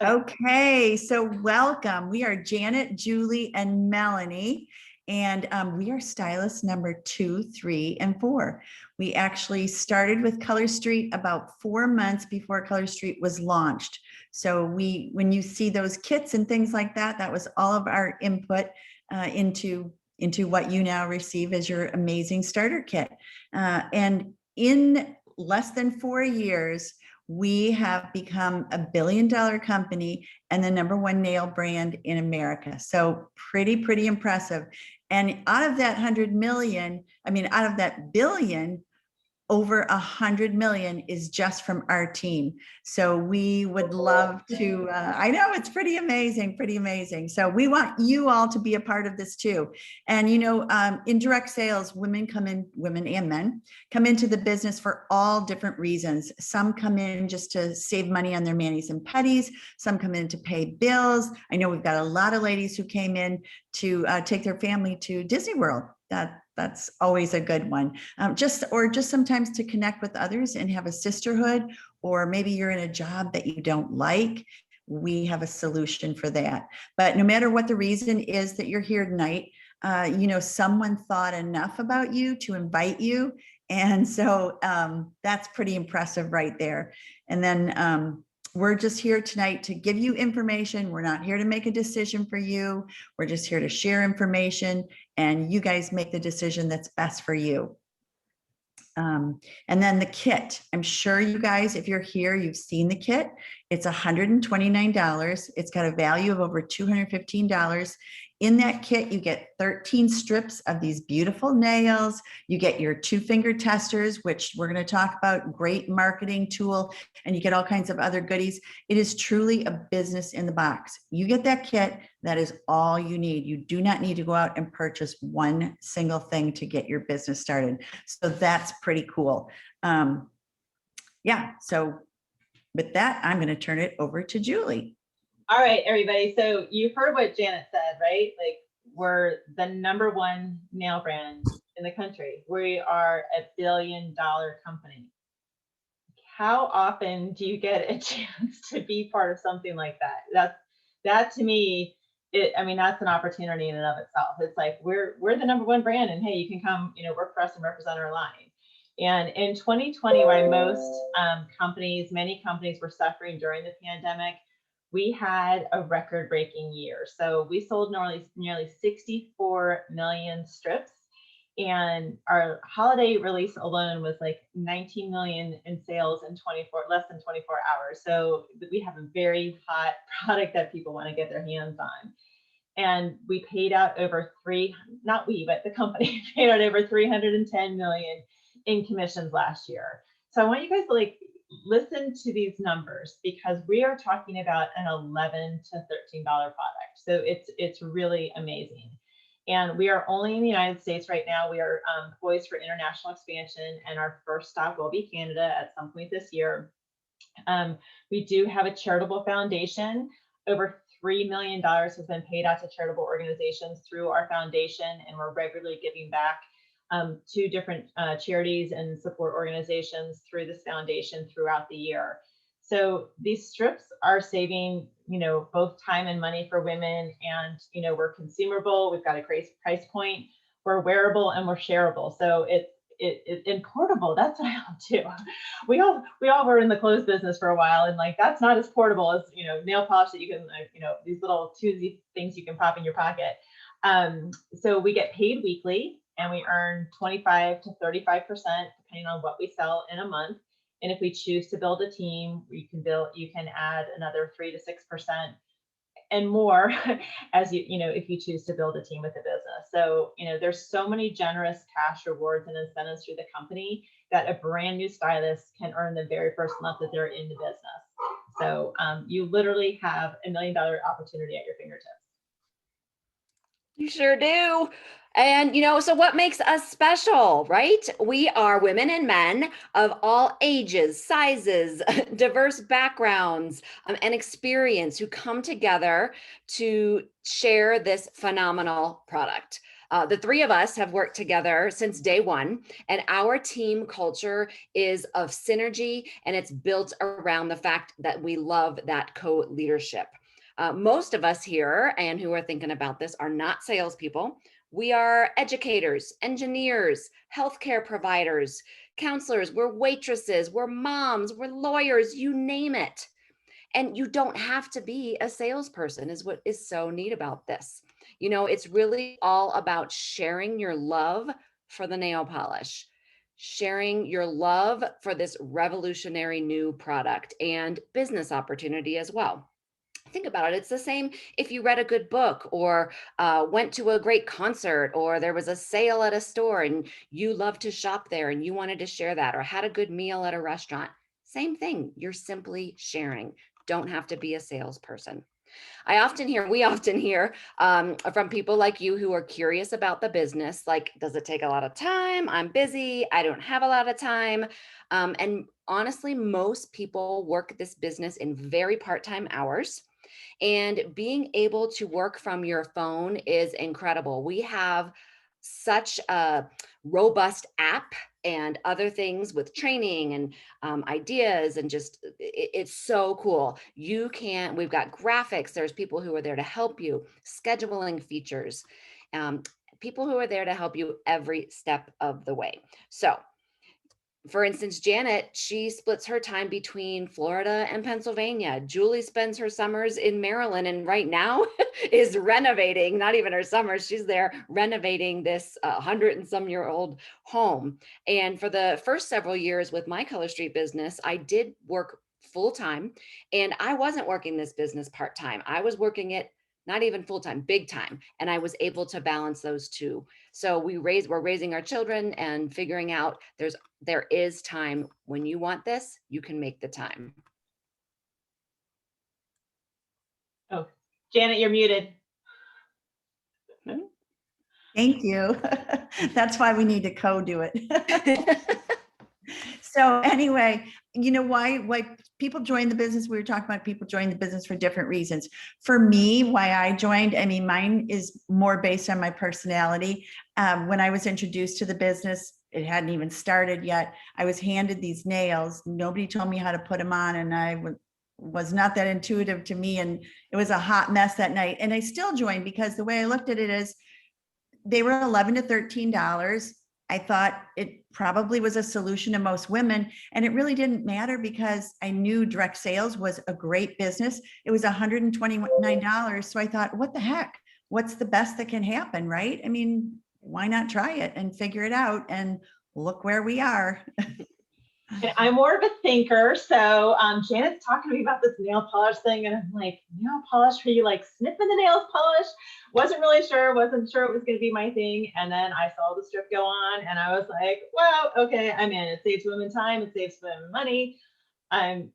Okay, so welcome. We are Janet, Julie, and Melanie, and we are stylists number 2, 3, and 4. We actually started with Color Street about 4 months before Color Street was launched. So when you see those kits and things like that, that was all of our input into what you now receive as your amazing starter kit. And in less than 4 years, we have become a $1 billion company and the #1 nail brand in America. So pretty impressive. And out of that 100 million, out of that billion, over 100 million is just from our team. So we would love to, I know it's pretty amazing. So we want you all to be a part of this too. And in direct sales, women and men come into the business for all different reasons. Some come in just to save money on their manis and petties. Some come in to pay bills. I know we've got a lot of ladies who came in to take their family to Disney World. That's always a good one. Just sometimes to connect with others and have a sisterhood, or maybe you're in a job that you don't like. We have a solution for that. But no matter what the reason is that you're here tonight, someone thought enough about you to invite you. And so that's pretty impressive right there. And then we're just here tonight to give you information. We're not here to make a decision for you. We're just here to share information, and you guys make the decision that's best for you. And then the kit. I'm sure you guys, if you're here, you've seen the kit. It's $129. It's got a value of over $215. In that kit, you get 13 strips of these beautiful nails. You get your 2-finger testers, which we're going to talk about, great marketing tool, and you get all kinds of other goodies. It is truly a business in the box. You get that kit, that is all you need. You do not need to go out and purchase one single thing to get your business started. So that's pretty cool. Yeah, so with that, I'm going to turn it over to Julie. All right, everybody. So you heard what Janet said, right? Like, we're the #1 nail brand in the country. We are a $1 billion company. How often do you get a chance to be part of something like that? That to me, that's an opportunity in and of itself. It's like we're the #1 brand, and hey, you can come, work for us and represent our line. And in 2020, while many companies were suffering during the pandemic, we had a record-breaking year. So we sold nearly 64 million strips, and our holiday release alone was like 19 million in sales in less than 24 hours. So we have a very hot product that people want to get their hands on. And we paid out over the company paid out over 310 million in commissions last year. So I want you guys to listen to these numbers, because we are talking about an $11 to $13 product. So it's really amazing. And we are only in the United States right now. We are poised for international expansion, and our first stop will be Canada at some point this year. We do have a charitable foundation. Over $3 million has been paid out to charitable organizations through our foundation, and we're regularly giving back to different charities and support organizations through this foundation throughout the year. So these strips are saving, both time and money for women, and, we're consumable. We've got a great price point. We're wearable and we're shareable. So it's portable. That's what I love too. We all were in the clothes business for a while, and that's not as portable as, nail polish that you can, these little choosy things you can pop in your pocket. So we get paid weekly, and we earn 25 to 35% depending on what we sell in a month. And if we choose to build a team, you can add another 3 to 6% and more as if you choose to build a team with the business. So, there's so many generous cash rewards and incentives through the company that a brand new stylist can earn the very first month that they're in the business. So you literally have $1 million opportunity at your fingertips. You sure do. And, so what makes us special, right? We are women and men of all ages, sizes, diverse backgrounds, and experience who come together to share this phenomenal product. The three of us have worked together since day one, and our team culture is of synergy, and it's built around the fact that we love that co-leadership. Most of us here and who are thinking about this are not salespeople. We are educators, engineers, healthcare providers, counselors, we're waitresses, we're moms, we're lawyers, you name it. And you don't have to be a salesperson, is what is so neat about this. You know, it's really all about sharing your love for the nail polish, sharing your love for this revolutionary new product and business opportunity as well. Think about it. It's the same if you read a good book or went to a great concert, or there was a sale at a store and you love to shop there and you wanted to share that, or had a good meal at a restaurant. Same thing. You're simply sharing. Don't have to be a salesperson. We often hear from people like you who are curious about the business, like, does it take a lot of time? I'm busy. I don't have a lot of time. And honestly, most people work this business in very part-time hours. And being able to work from your phone is incredible. We have such a robust app and other things with training and ideas, and just it's so cool. We've got graphics, there's people who are there to help you, scheduling features, um, people who are there to help you every step of the way. So for instance, Janet, she splits her time between Florida and Pennsylvania. Julie spends her summers in Maryland, and right now is renovating, not even her summers, she's there renovating this 100-and-some-year-old home. And for the first several years with my Color Street business, I did work full-time, and I wasn't working this business part-time. I was working it not even full-time, big time. And I was able to balance those two. So we're raising our children and figuring out there is time. When you want this, you can make the time. Oh, Janet, you're muted. Thank you. That's why we need to co-do it. So anyway, you know why people join the business? We were talking about people join the business for different reasons. For me, why I joined, I mean, mine is more based on my personality. When I was introduced to the business, it hadn't even started yet. I was handed these nails. Nobody told me how to put them on, and I was not that intuitive to me, and it was a hot mess that night. And I still joined because the way I looked at it is they were $11 to $13. I thought it probably was a solution to most women, and it really didn't matter because I knew direct sales was a great business. It was $129. So I thought, what the heck? What's the best that can happen, right? I mean, why not try it and figure it out? And look where we are. I'm more of a thinker. So Janet's talking to me about this nail polish thing, and I'm like, nail polish, are you like sniffing the nails polish? Wasn't sure it was going to be my thing. And then I saw the strip go on, and I was like, well, okay, I'm in. It saves women time, it saves women money. I'm,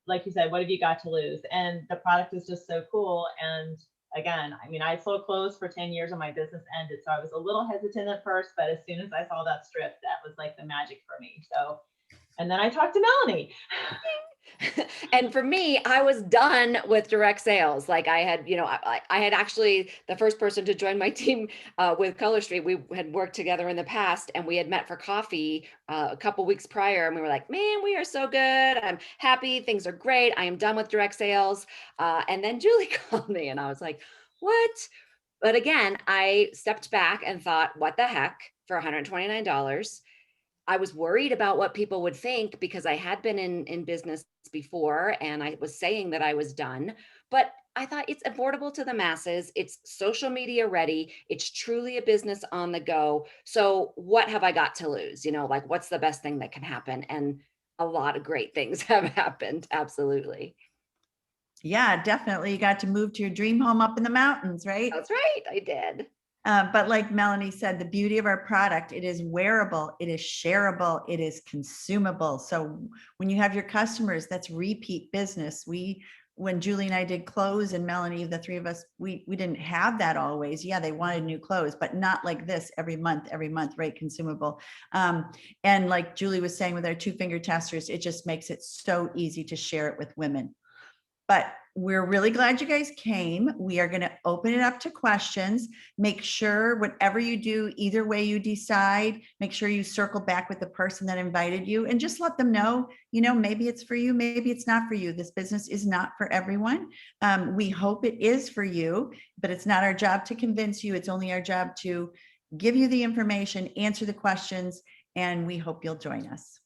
like you said, what have you got to lose? And the product is just so cool. And again, I mean, I sold clothes for 10 years and my business ended. So I was a little hesitant at first, but as soon as I saw that strip, that was like the magic for me. So, and then I talked to Melanie. And for me, I was done with direct sales. Like I had actually the first person to join my team with Color Street. We had worked together in the past, and we had met for coffee a couple weeks prior. And we were like, man, we are so good. I'm happy. Things are great. I am done with direct sales. And then Julie called me, and I was like, what? But again, I stepped back and thought, what the heck, for $129? I was worried about what people would think because I had been in business before, and I was saying that I was done, but I thought it's affordable to the masses. It's social media ready. It's truly a business on the go. So what have I got to lose? Like, what's the best thing that can happen? And a lot of great things have happened. Absolutely. Yeah, definitely. You got to move to your dream home up in the mountains, right? That's right. I did. But like Melanie said, the beauty of our product, it is wearable, it is shareable, it is consumable. So when you have your customers, that's repeat business. When Julie and I did clothes, and Melanie, the three of us, we didn't have that always. Yeah, they wanted new clothes, but not like this every month, right? Consumable. And like Julie was saying with our 2-finger testers, it just makes it so easy to share it with women. But we're really glad you guys came. We are going to open it up to questions. Make sure whatever you do, either way you decide, make sure you circle back with the person that invited you and just let them know, maybe it's for you, maybe it's not for you. This business is not for everyone. We hope it is for you, but it's not our job to convince you. It's only our job to give you the information, answer the questions, and we hope you'll join us.